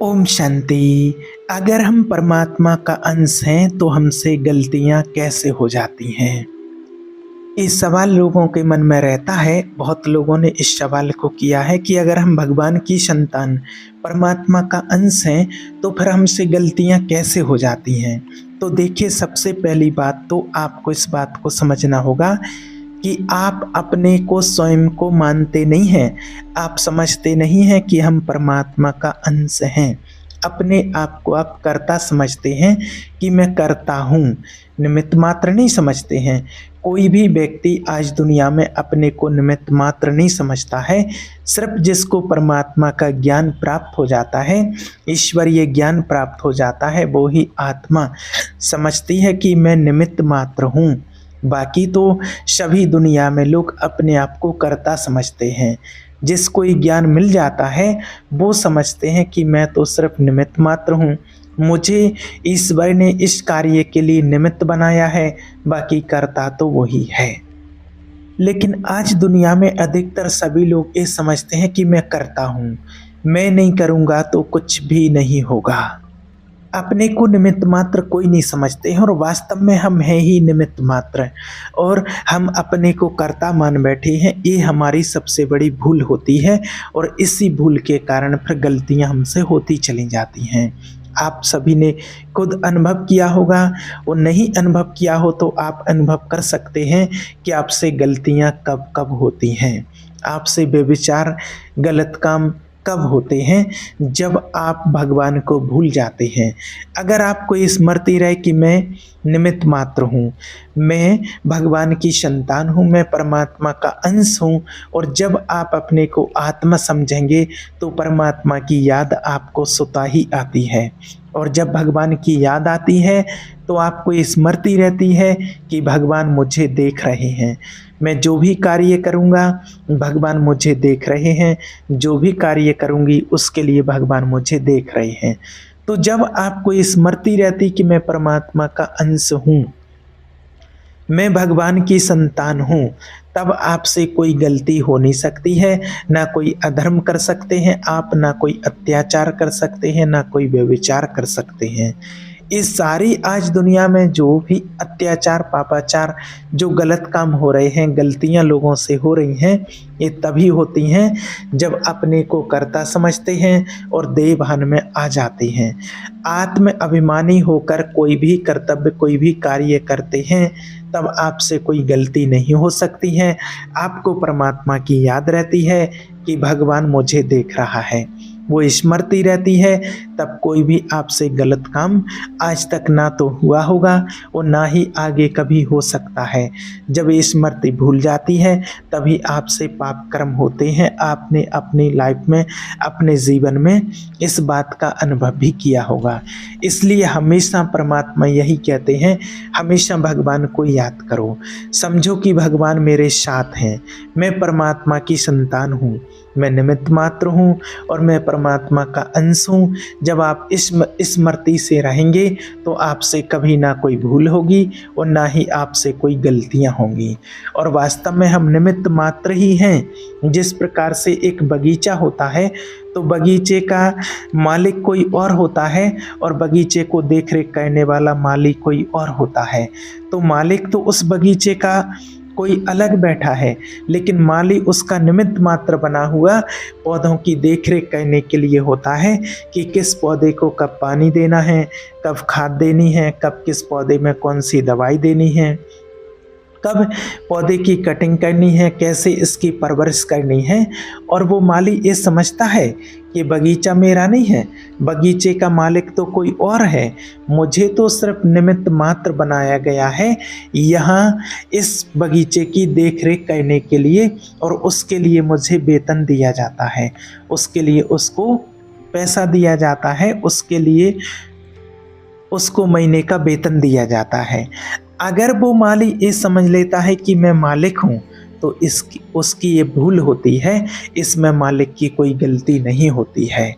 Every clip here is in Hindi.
ओम शांति। अगर हम परमात्मा का अंश हैं तो हमसे गलतियां कैसे हो जाती हैं? ये सवाल लोगों के मन में रहता है। बहुत लोगों ने इस सवाल को किया है कि अगर हम भगवान की संतान परमात्मा का अंश हैं तो फिर हमसे गलतियां कैसे हो जाती हैं। तो देखिए, सबसे पहली बात तो आपको इस बात को समझना होगा कि आप अपने को स्वयं को मानते नहीं हैं। आप समझते नहीं हैं कि हम परमात्मा का अंश हैं। अपने आप को आप कर्ता समझते हैं कि मैं करता हूँ, निमित्त मात्र नहीं समझते हैं। कोई भी व्यक्ति आज दुनिया में अपने को निमित्त मात्र नहीं समझता है। सिर्फ जिसको परमात्मा का ज्ञान प्राप्त हो जाता है, ईश्वरीय ज्ञान प्राप्त हो जाता है, वो ही आत्मा समझती है कि मैं निमित्त मात्र हूँ। बाकी तो सभी दुनिया में लोग अपने आप को कर्ता समझते हैं। जिसको ये ज्ञान मिल जाता है वो समझते हैं कि मैं तो सिर्फ निमित्त मात्र हूँ, मुझे ईश्वर ने इस कार्य के लिए निमित्त बनाया है, बाकी कर्ता तो वही है। लेकिन आज दुनिया में अधिकतर सभी लोग ये समझते हैं कि मैं करता हूँ, मैं नहीं करूँगा तो कुछ भी नहीं होगा। अपने को निमित्त मात्र कोई नहीं समझते हैं और वास्तव में हम हैं ही निमित्त मात्र, और हम अपने को कर्ता मान बैठे हैं। ये हमारी सबसे बड़ी भूल होती है और इसी भूल के कारण फिर गलतियां हमसे होती चली जाती हैं। आप सभी ने खुद अनुभव किया होगा, और नहीं अनुभव किया हो तो आप अनुभव कर सकते हैं कि आपसे गलतियां कब कब होती हैं। आपसे बेविचार गलत काम कब होते हैं? जब आप भगवान को भूल जाते हैं। अगर आपको स्मृति रहे कि मैं निमित्त मात्र हूँ, मैं भगवान की संतान हूँ, मैं परमात्मा का अंश हूँ, और जब आप अपने को आत्मा समझेंगे तो परमात्मा की याद आपको स्वतः ही आती है। और जब भगवान की याद आती है तो आपको स्मृति रहती है कि भगवान मुझे देख रहे हैं, मैं जो भी कार्य करूँगा भगवान मुझे देख रहे हैं, जो भी कार्य करूँगी उसके लिए भगवान मुझे देख रहे हैं। तो जब आपको स्मृति रहती कि मैं परमात्मा का अंश हूँ, मैं भगवान की संतान हूँ, तब आपसे कोई गलती हो नहीं सकती है। ना कोई अधर्म कर सकते हैं आप, ना कोई अत्याचार कर सकते हैं, ना कोई व्यभिचार कर सकते हैं। इस सारी आज दुनिया में जो भी अत्याचार पापाचार जो गलत काम हो रहे हैं, गलतियां लोगों से हो रही हैं, ये तभी होती हैं जब अपने को कर्ता समझते हैं और देह भान में आ जाते हैं। आत्म अभिमानी होकर कोई भी कर्तव्य कोई भी कार्य करते हैं तब आपसे कोई गलती नहीं हो सकती है। आपको परमात्मा की याद रहती है कि भगवान मुझे देख रहा है, वो स्मृति रहती है, तब कोई भी आपसे गलत काम आज तक ना तो हुआ होगा और ना ही आगे कभी हो सकता है। जब ये स्मृति भूल जाती है तभी आपसे पाप कर्म होते हैं। आपने अपनी लाइफ में, अपने जीवन में इस बात का अनुभव भी किया होगा। इसलिए हमेशा परमात्मा यही कहते हैं, हमेशा भगवान को याद करो, समझो कि भगवान मेरे साथ हैं, मैं परमात्मा की संतान हूँ, मैं निमित्त मात्र हूँ और मैं परमात्मा का अंश हूँ। जब आप इस स्मृति से रहेंगे तो आपसे कभी ना कोई भूल होगी और ना ही आपसे कोई गलतियाँ होंगी। और वास्तव में हम निमित्त मात्र ही हैं। जिस प्रकार से एक बगीचा होता है तो बगीचे का मालिक कोई और होता है और बगीचे को देख रेख करने वाला मालिक कोई और होता है। तो मालिक तो उस बगीचे का कोई अलग बैठा है, लेकिन माली उसका निमित्त मात्र बना हुआ पौधों की देखरेख करने के लिए होता है कि किस पौधे को कब पानी देना है, कब खाद देनी है, कब किस पौधे में कौन सी दवाई देनी है, कब पौधे की कटिंग करनी है, कैसे इसकी परवरिश करनी है। और वो माली ये समझता है कि बगीचा मेरा नहीं है, बगीचे का मालिक तो कोई और है, मुझे तो सिर्फ निमित्त मात्र बनाया गया है यहाँ इस बगीचे की देखरेख करने के लिए, और उसके लिए मुझे वेतन दिया जाता है, उसके लिए उसको पैसा दिया जाता है, उसके लिए उसको महीने का वेतन दिया जाता है। अगर वो माली ये समझ लेता है कि मैं मालिक हूँ तो उसकी ये भूल होती है, इसमें मालिक की कोई गलती नहीं होती है।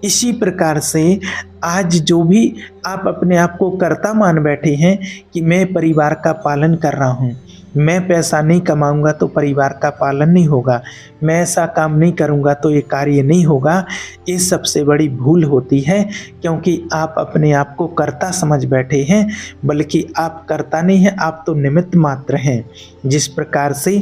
इसी प्रकार से आज जो भी आप अपने आप को कर्ता मान बैठे हैं कि मैं परिवार का पालन कर रहा हूँ, मैं पैसा नहीं कमाऊंगा तो परिवार का पालन नहीं होगा, मैं ऐसा काम नहीं करूंगा तो ये कार्य नहीं होगा। ये सबसे बड़ी भूल होती है, क्योंकि आप अपने आप को कर्ता समझ बैठे हैं, बल्कि आप कर्ता नहीं हैं, आप तो निमित्त मात्र हैं। जिस प्रकार से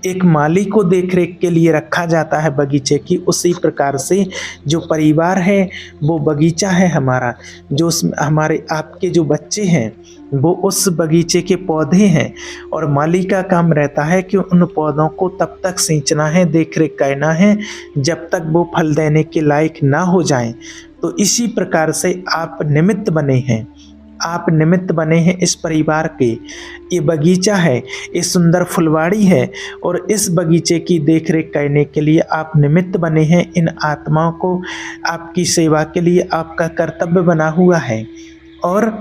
एक माली को देखरेख के लिए रखा जाता है बगीचे की, उसी प्रकार से जो परिवार है वो बगीचा है हमारा। जो हमारे आपके जो बच्चे हैं वो उस बगीचे के पौधे हैं, और माली का काम रहता है कि उन पौधों को तब तक सींचना है, देखरेख करना है, जब तक वो फल देने के लायक ना हो जाएं। तो इसी प्रकार से आप निमित्त बने हैं, आप निमित्त बने हैं इस परिवार के। ये बगीचा है, ये सुंदर फुलवाड़ी है, और इस बगीचे की देखरेख करने के लिए आप निमित्त बने हैं। इन आत्माओं को आपकी सेवा के लिए आपका कर्तव्य बना हुआ है। और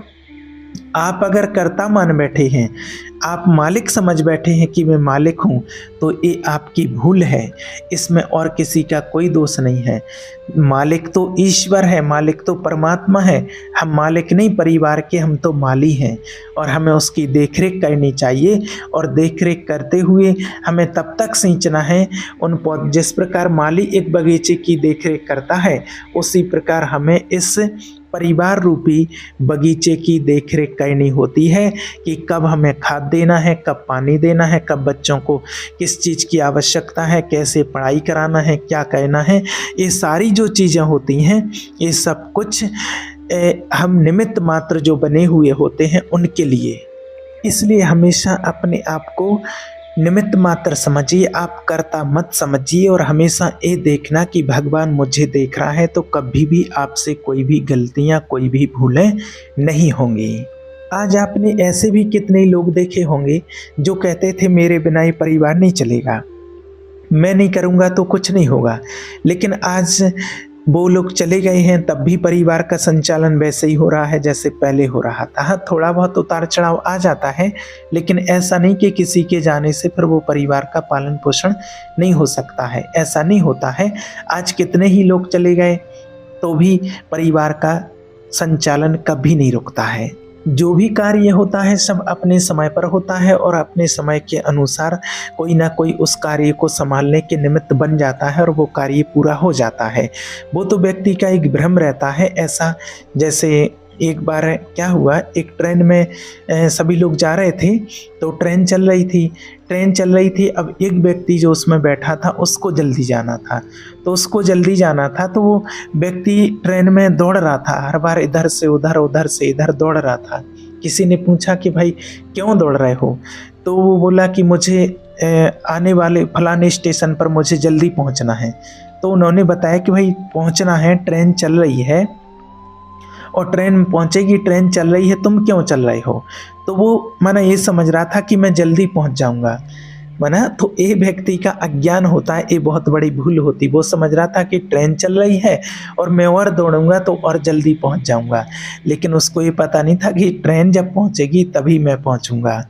आप अगर कर्ता मान बैठे हैं, आप मालिक समझ बैठे हैं कि मैं मालिक हूँ, तो ये आपकी भूल है। इसमें और किसी का कोई दोष नहीं है। मालिक तो ईश्वर है, मालिक तो परमात्मा है। हम मालिक नहीं परिवार के, हम तो माली हैं, और हमें उसकी देखरेख करनी चाहिए। और देखरेख करते हुए हमें तब तक सींचना है उन पौध, जिस प्रकार माली एक बगीचे की देखरेख करता है, उसी प्रकार हमें इस परिवार रूपी बगीचे की देखरेख करनी होती है कि कब हमें खाद देना है, कब पानी देना है, कब बच्चों को किस चीज़ की आवश्यकता है, कैसे पढ़ाई कराना है, क्या करना है। ये सारी जो चीज़ें होती हैं, ये सब कुछ हम निमित्त मात्र जो बने हुए होते हैं उनके लिए। इसलिए हमेशा अपने आप को निमित्त मात्र समझिए, आप कर्ता मत समझिए, और हमेशा ये देखना कि भगवान मुझे देख रहा है, तो कभी भी आपसे कोई भी गलतियां, कोई भी भूलें नहीं होंगी। आज आपने ऐसे भी कितने लोग देखे होंगे जो कहते थे मेरे बिना ये परिवार नहीं चलेगा, मैं नहीं करूँगा तो कुछ नहीं होगा, लेकिन आज वो लोग चले गए हैं, तब भी परिवार का संचालन वैसे ही हो रहा है जैसे पहले हो रहा था। हाँ, थोड़ा बहुत उतार चढ़ाव आ जाता है, लेकिन ऐसा नहीं कि किसी के जाने से फिर वो परिवार का पालन पोषण नहीं हो सकता है, ऐसा नहीं होता है। आज कितने ही लोग चले गए तो भी परिवार का संचालन कभी नहीं रुकता है। जो भी कार्य होता है सब अपने समय पर होता है, और अपने समय के अनुसार कोई ना कोई उस कार्य को संभालने के निमित्त बन जाता है, और वो कार्य पूरा हो जाता है। वो तो व्यक्ति का एक भ्रम रहता है। ऐसा जैसे एक बार क्या हुआ, एक ट्रेन में सभी लोग जा रहे थे, तो ट्रेन चल रही थी। अब एक व्यक्ति जो उसमें बैठा था उसको जल्दी जाना था, तो वो व्यक्ति ट्रेन में दौड़ रहा था, हर बार इधर से उधर, उधर से इधर दौड़ रहा था। किसी ने पूछा कि भाई क्यों दौड़ रहे हो, तो वो बोला कि मुझे आने वाले फलाने स्टेशन पर मुझे जल्दी पहुंचना है। तो उन्होंने बताया कि भाई पहुंचना है, ट्रेन चल रही है और ट्रेन पहुंचेगी, ट्रेन चल रही है, तुम क्यों चल रहे हो। तो वो माना ये समझ रहा था कि मैं जल्दी पहुंच जाऊंगा, माना। तो ये व्यक्ति का अज्ञान होता है, ये बहुत बड़ी भूल होती। वो समझ रहा था कि ट्रेन चल रही है और मैं और दौड़ूंगा तो और जल्दी पहुंच जाऊंगा, लेकिन उसको ये पता नहीं था कि ट्रेन जब पहुंचेगी तभी मैं पहुंचूंगा।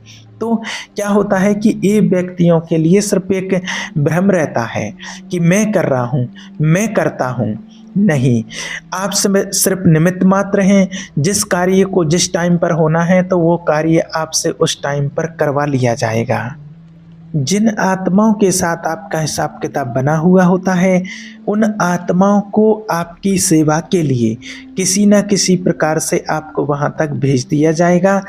तो क्या होता है कि ये व्यक्तियों के लिए सिर्फ एक भ्रम रहता है कि मैं कर रहा हूँ, मैं करता हूँ। नहीं, आप सिर्फ निमित्त मात्र हैं। जिस कार्य को जिस टाइम पर होना है तो वो कार्य आपसे उस टाइम पर करवा लिया जाएगा। जिन आत्माओं के साथ आपका हिसाब किताब बना हुआ होता है, उन आत्माओं को आपकी सेवा के लिए किसी न किसी प्रकार से आपको वहाँ तक भेज दिया जाएगा।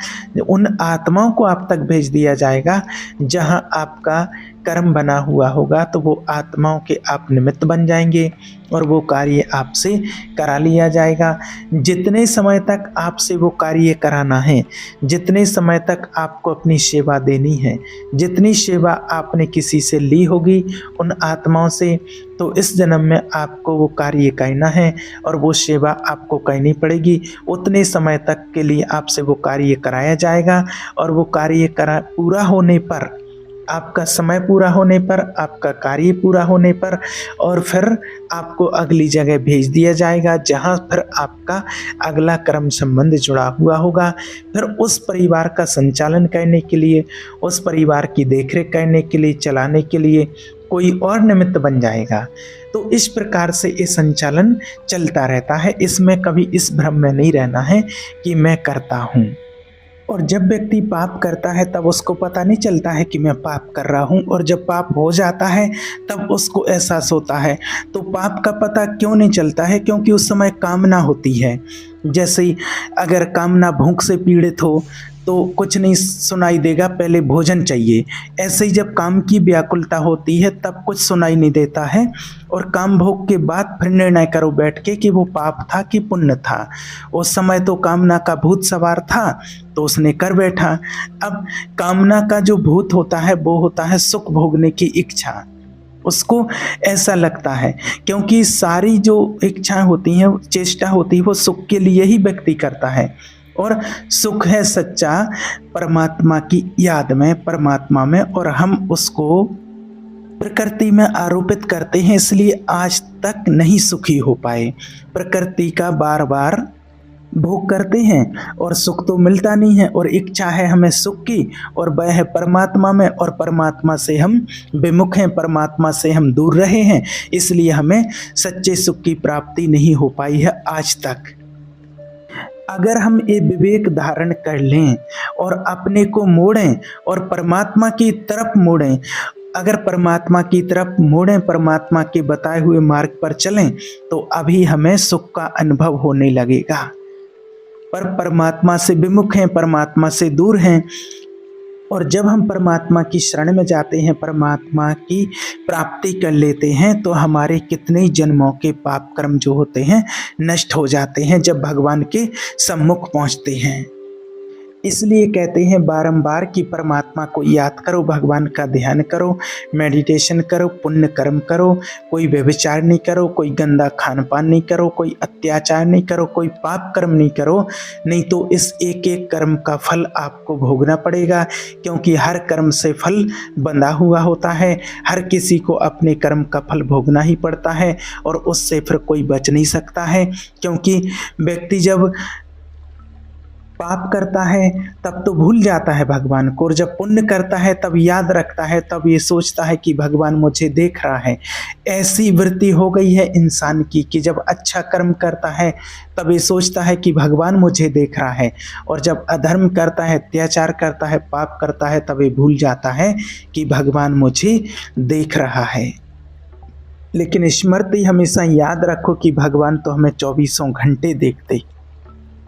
उन आत्माओं को आप तक भेज दिया जाएगा जहाँ आपका कर्म बना हुआ होगा, तो वो आत्माओं के आप निमित्त बन जाएंगे और वो कार्य आपसे करा लिया जाएगा। जितने समय तक आपसे वो कार्य कराना है, जितने समय तक आपको अपनी सेवा देनी है, जितनी सेवा आपने किसी से ली होगी उन आत्माओं से, तो इस जन्म में आपको वो कार्य करना है और वो सेवा आपको करनी पड़ेगी। उतने समय तक के लिए आपसे वो कार्य कराया जाएगा, और वो कार्य पूरा होने पर, आपका समय पूरा होने पर, आपका कार्य पूरा होने पर, और फिर आपको अगली जगह भेज दिया जाएगा जहां फिर आपका अगला कर्म संबंध जुड़ा हुआ होगा। फिर उस परिवार का संचालन करने के लिए, उस परिवार की देखरेख करने के लिए, चलाने के लिए कोई और निमित्त बन जाएगा। तो इस प्रकार से ये संचालन चलता रहता है। इसमें कभी इस भ्रम में नहीं रहना है कि मैं करता हूँ। और जब व्यक्ति पाप करता है तब उसको पता नहीं चलता है कि मैं पाप कर रहा हूँ, और जब पाप हो जाता है तब उसको एहसास होता है। तो पाप का पता क्यों नहीं चलता है? क्योंकि उस समय कामना होती है। जैसे अगर कामना भूख से पीड़ित हो तो कुछ नहीं सुनाई देगा, पहले भोजन चाहिए। ऐसे ही जब काम की व्याकुलता होती है तब कुछ सुनाई नहीं देता है, और काम भोग के बाद फिर निर्णय करो बैठ के कि वो पाप था कि पुण्य था। उस समय तो कामना का भूत सवार था तो उसने कर बैठा। अब कामना का जो भूत होता है वो होता है सुख भोगने की इच्छा। उसको ऐसा लगता है, क्योंकि सारी जो इच्छाएं होती हैं, चेष्टा होती है, वो सुख के लिए ही व्यक्ति करता है। और सुख है सच्चा परमात्मा की याद में, परमात्मा में, और हम उसको प्रकृति में आरोपित करते हैं, इसलिए आज तक नहीं सुखी हो पाए। प्रकृति का बार बार भोग करते हैं और सुख तो मिलता नहीं है, और इच्छा है हमें सुख की, और वह है परमात्मा में, और परमात्मा से हम विमुख हैं, परमात्मा से हम दूर रहे हैं, इसलिए हमें सच्चे सुख की प्राप्ति नहीं हो पाई है आज तक। अगर हम ये विवेक धारण कर लें और अपने को मोड़ें और परमात्मा की तरफ मोड़ें, अगर परमात्मा की तरफ मोड़ें, परमात्मा के बताए हुए मार्ग पर चलें, तो अभी हमें सुख का अनुभव होने लगेगा। पर परमात्मा से विमुख हैं, परमात्मा से दूर हैं, और जब हम परमात्मा की शरण में जाते हैं, परमात्मा की प्राप्ति कर लेते हैं, तो हमारे कितने जन्मों के पाप कर्म जो होते हैं नष्ट हो जाते हैं जब भगवान के सम्मुख पहुंचते हैं। इसलिए कहते हैं बारंबार कि परमात्मा को याद करो, भगवान का ध्यान करो, मेडिटेशन करो, पुण्य कर्म करो, कोई व्यभिचार नहीं करो, कोई गंदा खान पान नहीं करो, कोई अत्याचार नहीं करो, कोई पाप कर्म नहीं करो, नहीं तो इस एक एक कर्म का फल आपको भोगना पड़ेगा, क्योंकि हर कर्म से फल बंधा हुआ होता है। हर किसी को अपने कर्म का फल भोगना ही पड़ता है, और उससे फिर कोई बच नहीं सकता है, क्योंकि व्यक्ति जब पाप करता है तब तो भूल जाता है भगवान को, और जब पुण्य करता है तब याद रखता है, तब ये सोचता है कि भगवान मुझे देख रहा है। ऐसी वृत्ति हो गई है इंसान की कि जब अच्छा कर्म करता है तब ये सोचता है कि भगवान मुझे देख रहा है, और जब अधर्म करता है, अत्याचार करता है, पाप करता है, तब ये भूल जाता है कि भगवान मुझे देख रहा है। लेकिन स्मृति हमेशा याद रखो कि भगवान तो हमें 24 घंटे देखते।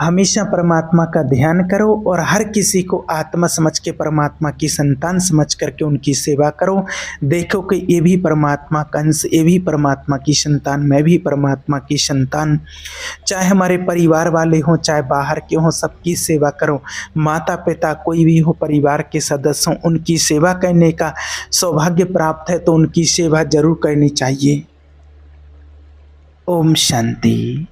हमेशा परमात्मा का ध्यान करो, और हर किसी को आत्मा समझ के, परमात्मा की संतान समझ करके उनकी सेवा करो। देखो कि ये भी परमात्मा का अंश, ये भी परमात्मा की संतान, मैं भी परमात्मा की संतान। चाहे हमारे परिवार वाले हों, चाहे बाहर के हों, सबकी सेवा करो। माता पिता कोई भी हो, परिवार के सदस्य हों, उनकी सेवा करने का सौभाग्य प्राप्त है तो उनकी सेवा जरूर करनी चाहिए। ओम शांति।